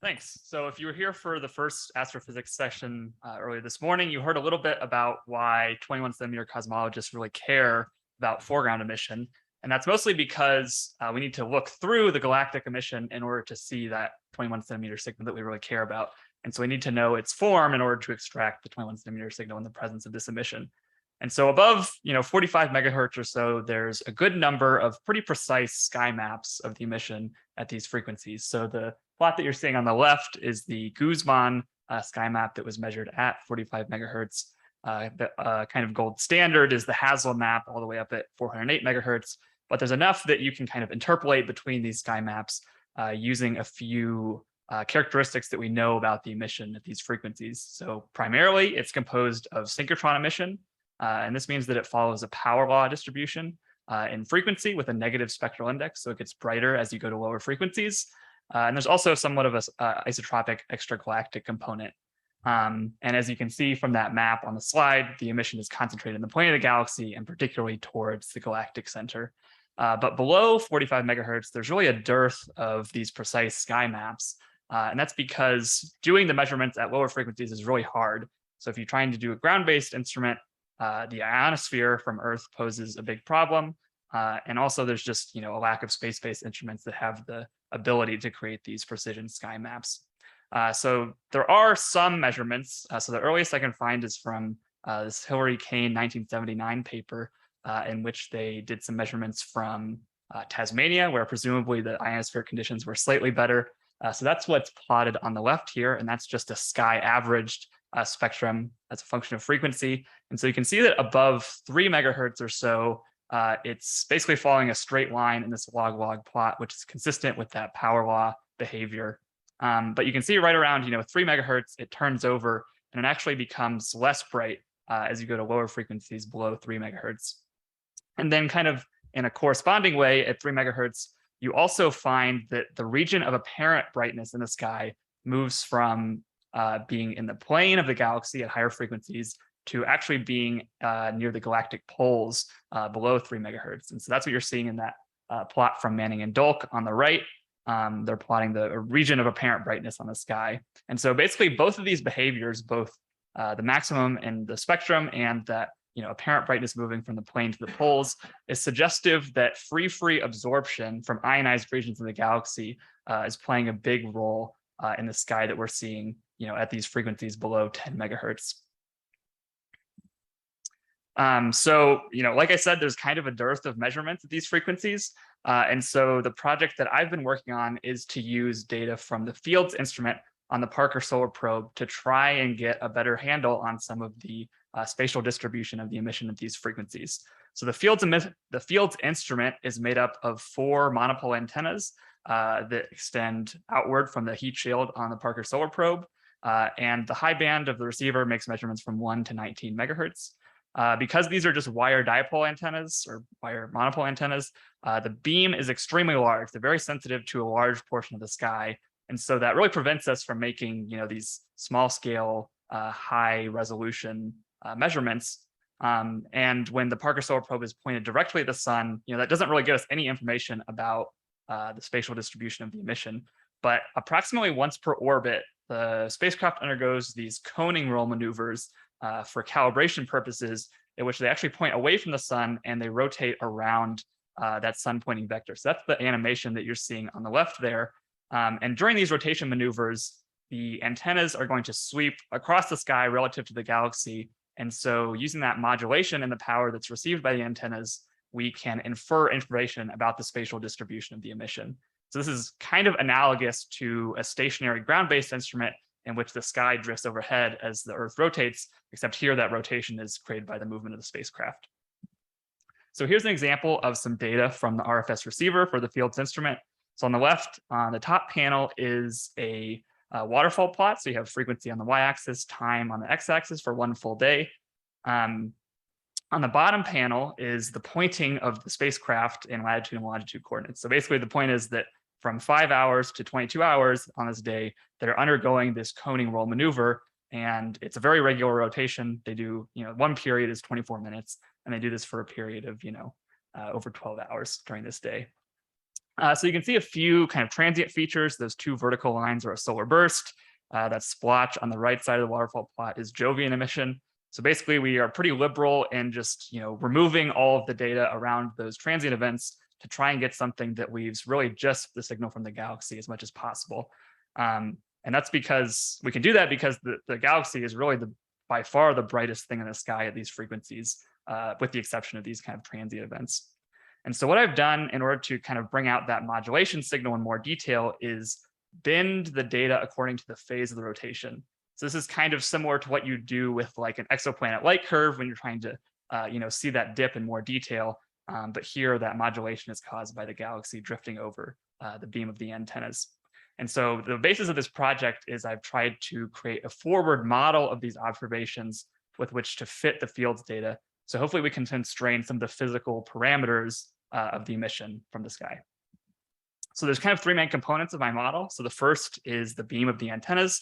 Thanks. So if you were here for the first astrophysics session earlier this morning, you heard a little bit about why 21 centimeter cosmologists really care about foreground emission. And that's mostly because we need to look through the galactic emission in order to see that 21 centimeter signal that we really care about. And so we need to know its form in order to extract the 21 centimeter signal in the presence of this emission. And so above, 45 megahertz or so, there's a good number of pretty precise sky maps of the emission at these frequencies. So the plot that you're seeing on the left is the Guzman sky map that was measured at 45 megahertz. The kind of gold standard is the Hazel map all the way up at 408 megahertz. But there's enough that you can kind of interpolate between these sky maps using a few characteristics that we know about the emission at these frequencies. So primarily, it's composed of synchrotron emission, and this means that it follows a power law distribution in frequency with a negative spectral index. So it gets brighter as you go to lower frequencies. And there's also somewhat of an isotropic extragalactic component. And as you can see from that map on the slide, the emission is concentrated in the plane of the galaxy and particularly towards the galactic center. But below 45 megahertz, there's really a dearth of these precise sky maps. And that's because doing the measurements at lower frequencies is really hard. So if you're trying to do a ground-based instrument, the ionosphere from Earth poses a big problem. And also there's just a lack of space-based instruments that have the ability to create these precision sky maps. So there are some measurements. So the earliest I can find is from this Hillary Kane 1979 paper in which they did some measurements from Tasmania, where presumably the ionospheric conditions were slightly better. So that's what's plotted on the left here, and that's just a sky averaged spectrum as a function of frequency. And so you can see that above 3 megahertz or so, it's basically following a straight line in this log-log plot, which is consistent with that power law behavior. But you can see right around 3 megahertz, it turns over and it actually becomes less bright as you go to lower frequencies below 3 megahertz. And then kind of in a corresponding way at 3 megahertz, you also find that the region of apparent brightness in the sky moves from being in the plane of the galaxy at higher frequencies to actually being near the galactic poles below 3 megahertz. And so that's what you're seeing in that plot from Manning and Dolk on the right. They're plotting the region of apparent brightness on the sky. And so basically both of these behaviors, both the maximum in the spectrum and that apparent brightness moving from the plane to the poles, is suggestive that free absorption from ionized regions of the galaxy is playing a big role in the sky that we're seeing at these frequencies below 10 megahertz. So, like I said, there's kind of a dearth of measurements at these frequencies. And so the project that I've been working on is to use data from the Fields instrument on the Parker Solar Probe to try and get a better handle on some of the spatial distribution of the emission at these frequencies. So the Fields instrument is made up of 4 monopole antennas that extend outward from the heat shield on the Parker Solar Probe. And the high band of the receiver makes measurements from 1 to 19 megahertz. Because these are just wire dipole antennas or wire monopole antennas, the beam is extremely large. They're very sensitive to a large portion of the sky. And so that really prevents us from making these small scale, high resolution measurements. And when the Parker Solar Probe is pointed directly at the sun, that doesn't really give us any information about the spatial distribution of the emission. But approximately once per orbit, the spacecraft undergoes these coning roll maneuvers for calibration purposes, in which they actually point away from the sun and they rotate around that sun pointing vector. So that's the animation that you're seeing on the left there. And during these rotation maneuvers, the antennas are going to sweep across the sky relative to the galaxy. And so using that modulation and the power that's received by the antennas, we can infer information about the spatial distribution of the emission. So this is kind of analogous to a stationary ground-based instrument in which the sky drifts overhead as the Earth rotates, except here that rotation is created by the movement of the spacecraft. So here's an example of some data from the RFS receiver for the Fields instrument. So on the left, on the top panel is a waterfall plot. So you have frequency on the y-axis, time on the x-axis for one full day. On the bottom panel is the pointing of the spacecraft in latitude and longitude coordinates. So basically the point is that from 5 hours to 22 hours on this day, they're undergoing this coning roll maneuver, and it's a very regular rotation. They do, one period is 24 minutes, and they do this for a period of, over 12 hours during this day. So you can see a few kind of transient features. Those two vertical lines are a solar burst. That splotch on the right side of the waterfall plot is Jovian emission. So basically, we are pretty liberal in just removing all of the data around those transient events to try and get something that leaves really just the signal from the galaxy as much as possible. And that's because we can do that because the galaxy is really by far the brightest thing in the sky at these frequencies, with the exception of these kind of transient events. And so what I've done in order to kind of bring out that modulation signal in more detail is bend the data according to the phase of the rotation. So this is kind of similar to what you do with like an exoplanet light curve when you're trying to see that dip in more detail. But here that modulation is caused by the galaxy drifting over the beam of the antennas. And so the basis of this project is I've tried to create a forward model of these observations with which to fit the field's data. So hopefully we can constrain some of the physical parameters of the emission from the sky. So there's kind of three main components of my model. So the first is the beam of the antennas.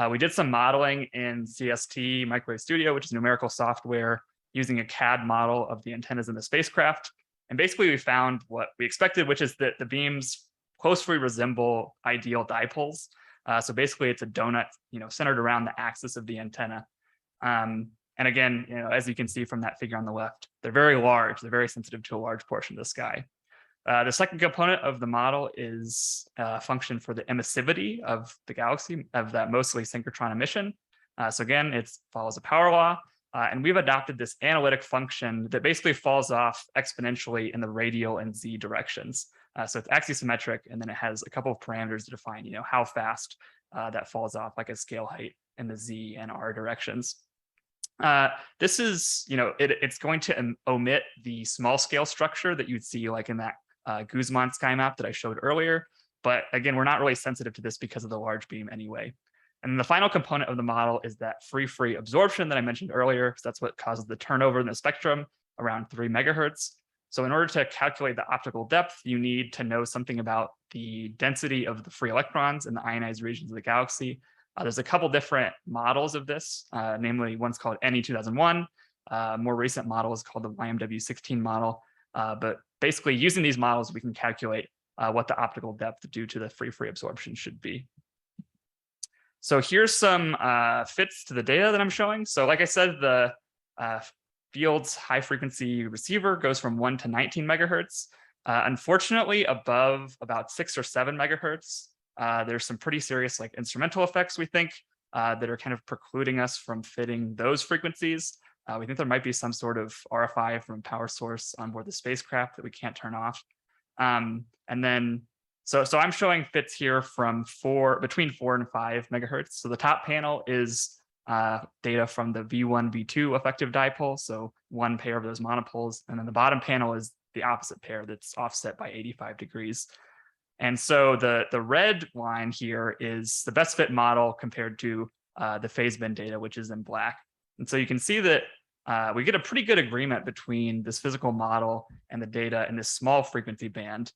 We did some modeling in CST Microwave Studio, which is numerical software, using a CAD model of the antennas in the spacecraft. And basically we found what we expected, which is that the beams closely resemble ideal dipoles. So basically it's a donut, centered around the axis of the antenna. And again, as you can see from that figure on the left, they're very large. They're very sensitive to a large portion of the sky. The second component of the model is a function for the emissivity of the galaxy, of that mostly synchrotron emission. So again, it follows a power law. And we've adopted this analytic function that basically falls off exponentially in the radial and z directions. So it's axisymmetric, and then it has a couple of parameters to define, how fast that falls off, like a scale height in the z and r directions. This is, it's going to omit the small scale structure that you'd see like in that Guzman sky map that I showed earlier. But again, we're not really sensitive to this because of the large beam anyway. And then the final component of the model is that free absorption that I mentioned earlier. So that's what causes the turnover in the spectrum around 3 megahertz. So in order to calculate the optical depth, you need to know something about the density of the free electrons in the ionized regions of the galaxy. There's a couple different models of this, namely one's called NE 2001. More recent model is called the YMW16 model. But basically using these models, we can calculate what the optical depth due to the free absorption should be. So here's some fits to the data that I'm showing. So like I said, the field's high frequency receiver goes from 1 to 19 megahertz. Unfortunately, above about 6 or 7 megahertz, there's some pretty serious like instrumental effects, we think, that are kind of precluding us from fitting those frequencies. We think there might be some sort of RFI from a power source on board the spacecraft that we can't turn off. And then, so I'm showing fits here from between 4 and 5 megahertz. So the top panel is data from the V1, V2 effective dipole, so one pair of those monopoles. And then the bottom panel is the opposite pair that's offset by 85 degrees. And so the red line here is the best fit model compared to the phase bend data, which is in black. And so you can see that we get a pretty good agreement between this physical model and the data in this small frequency band.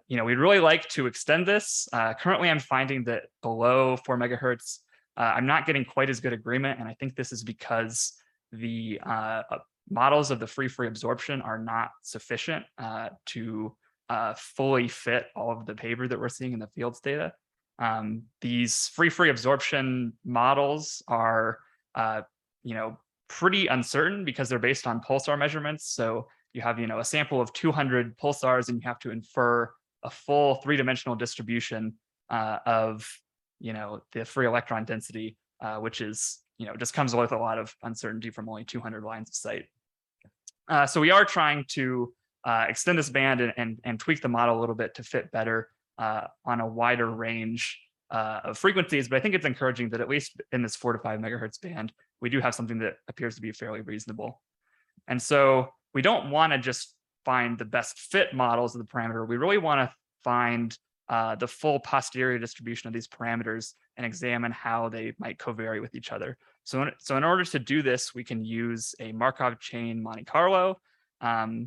We'd really like to extend this. Currently, I'm finding that below 4 megahertz, I'm not getting quite as good agreement. And I think this is because the models of the free absorption are not sufficient to fully fit all of the behavior that we're seeing in the field's data. These free absorption models are, pretty uncertain because they're based on pulsar measurements. So you have, a sample of 200 pulsars, and you have to infer a full 3-dimensional distribution of, the free electron density, which is, just comes with a lot of uncertainty from only 200 lines of sight. So we are trying to extend this band and tweak the model a little bit to fit better on a wider range of frequencies. But I think it's encouraging that at least in this 4 to 5 megahertz band, we do have something that appears to be fairly reasonable. And so we don't want to just find the best fit models of the parameter. We really want to find the full posterior distribution of these parameters and examine how they might covary with each other. So in order to do this, we can use a Markov chain Monte Carlo.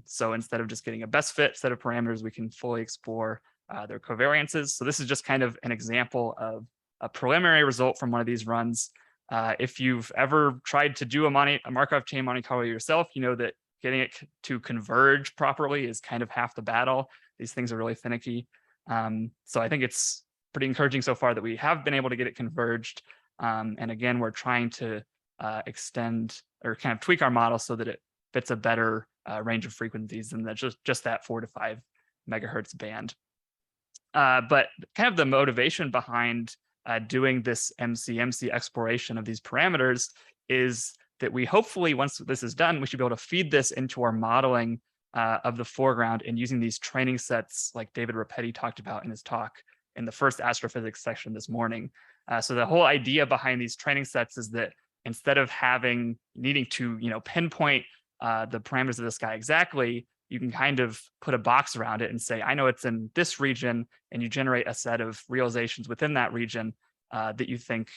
So instead of just getting a best fit set of parameters, we can fully explore their covariances. So this is just kind of an example of a preliminary result from one of these runs. If you've ever tried to do a Markov chain Monte Carlo yourself, you know that getting it to converge properly is kind of half the battle. these things are really finicky. So I think it's pretty encouraging so far that we have been able to get it converged. And again, we're trying to extend or kind of tweak our model so that it fits a better range of frequencies than just that 4 to 5 megahertz band. But kind of the motivation behind doing this MC exploration of these parameters is that we hopefully, once this is done, we should be able to feed this into our modeling of the foreground and using these training sets like David Rapetti talked about in his talk in the first astrophysics section this morning. So the whole idea behind these training sets is that instead of needing to pinpoint the parameters of the sky exactly, you can kind of put a box around it and say, I know it's in this region, and you generate a set of realizations within that region that you think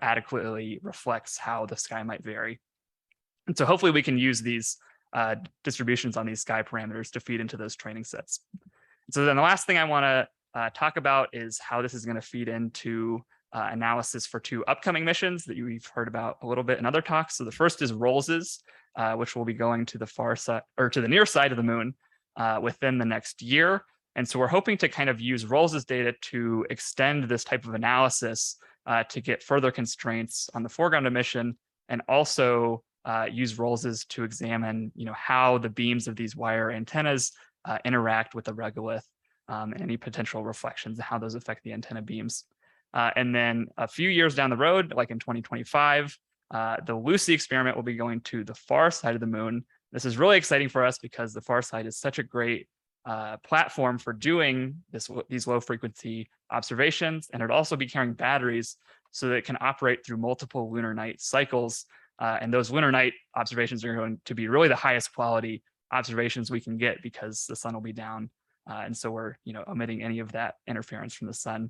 adequately reflects how the sky might vary. And so hopefully we can use these distributions on these sky parameters to feed into those training sets. So then the last thing I want to talk about is how this is going to feed into analysis for 2 upcoming missions that you've heard about a little bit in other talks. So the first is ROLS's, which will be going to the far side or to the near side of the moon within the next year. And so we're hoping to kind of use ROLS's data to extend this type of analysis to get further constraints on the foreground emission, and also use ROLS's to examine how the beams of these wire antennas interact with the regolith and any potential reflections and how those affect the antenna beams. And then a few years down the road, like in 2025, the Lucy experiment will be going to the far side of the moon. This is really exciting for us because the far side is such a great platform for doing these low frequency observations, and it'll also be carrying batteries so that it can operate through multiple lunar night cycles. And those lunar night observations are going to be really the highest quality observations we can get because the sun will be down. And so we're omitting any of that interference from the sun.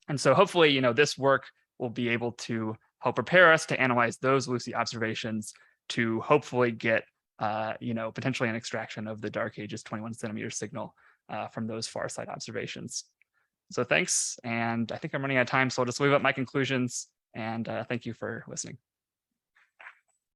And so hopefully, this work will be able to help prepare us to analyze those Lucy observations to hopefully get, potentially an extraction of the dark ages 21 centimeter signal from those far side observations. So thanks. And I think I'm running out of time, so I'll just leave up my conclusions, and thank you for listening.